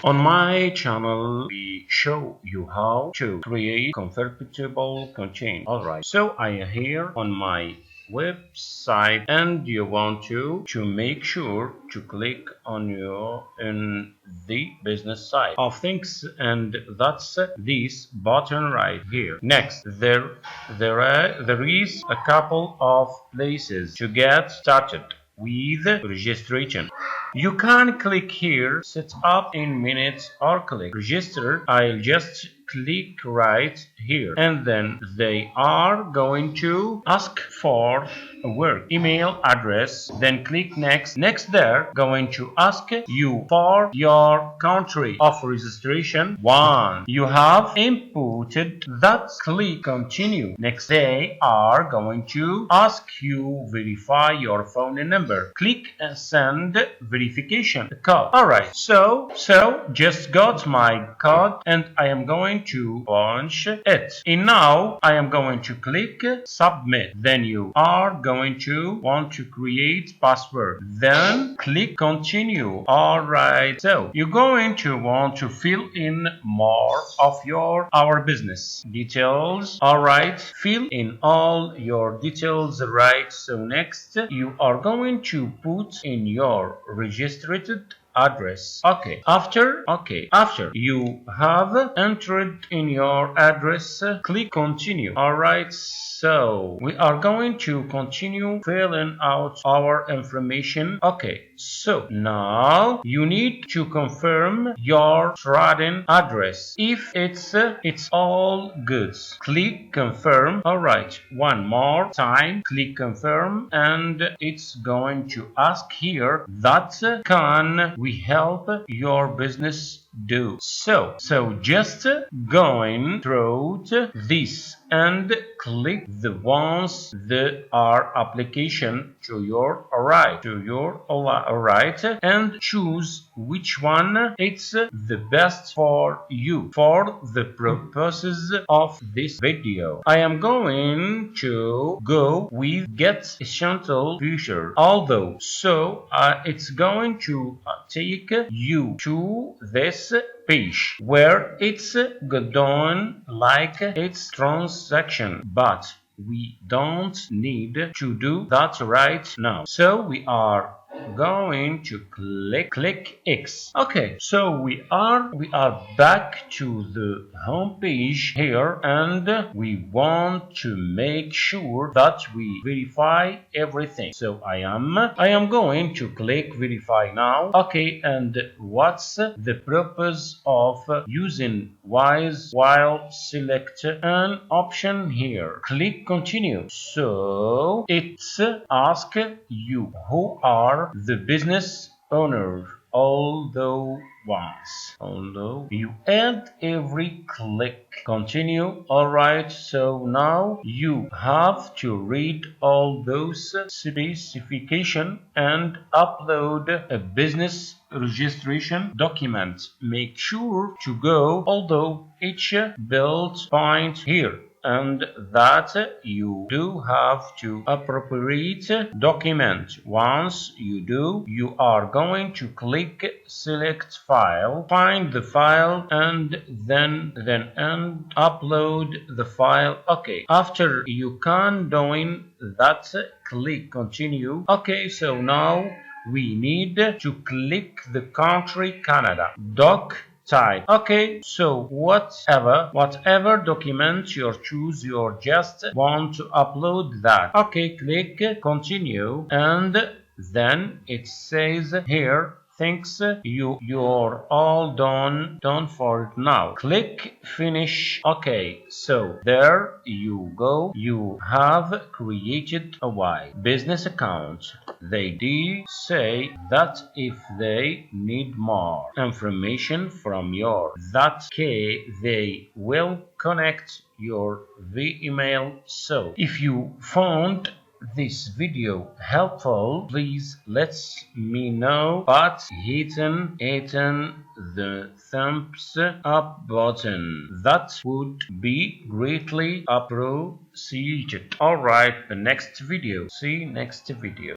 On my channel, we show you how to create comfortable content. Alright, so I am here on my website and you want to make sure to click on in the business side of things, and that's this button right here. Next, there is a couple of places to get started with registration. You can click here, set up in minutes, or click register. I'll just click right here, and then they are going to ask for a work email address. Then click next. They're going to ask you for your country of registration. Once you have inputted that, click continue. Next, they are going to ask you verify your phone number. Click send verification code. Alright, so just got my code and I am going to punch it. And now I am going to click submit. Then you are going to want to create password. Then click continue. Alright, so you're going to want to fill in more of our business details. Alright, fill in all your details right. So next you are going to put in your registered address. After you have entered in your address, click continue. Alright, so we are going to continue filling out our information. So now you need to confirm your trading address. If it's all good, click confirm. Alright, one more time, click confirm, and it's going to ask here that can we help your business do so. Just going through this and click the ones that are application to your right, and choose which one it's the best for you for the purposes of this video. I am going to go with get essential feature, although it's going to take you to this page where it's done like it's transaction, but we don't need to do that right now. So we are going to click X. So we are back to the home page here, and we want to make sure that we verify everything. So I am going to click verify now. And what's the purpose of using wise while select an option here? Click continue. So it's ask you who are the business owner, although you add every click continue. Alright, so now you have to read all those specifications and upload a business registration document. Make sure to go although each bullet point here, and that you do have to appropriate document. Once you do, you are going to click select file, find the file, and then upload the file. After you can doing that, click continue. So now we need to click the country Canada. Doc type. So whatever document you choose, you just want to upload that. Click continue, and then it says here thanks, you're all done for it now. Click finish. So there you go, you have created a Y business account. They do say that if they need more information from your that they will connect your email. So if you found this video helpful, please let me know by hitting the thumbs up button. That would be greatly appreciated. Alright, the next video. See next video.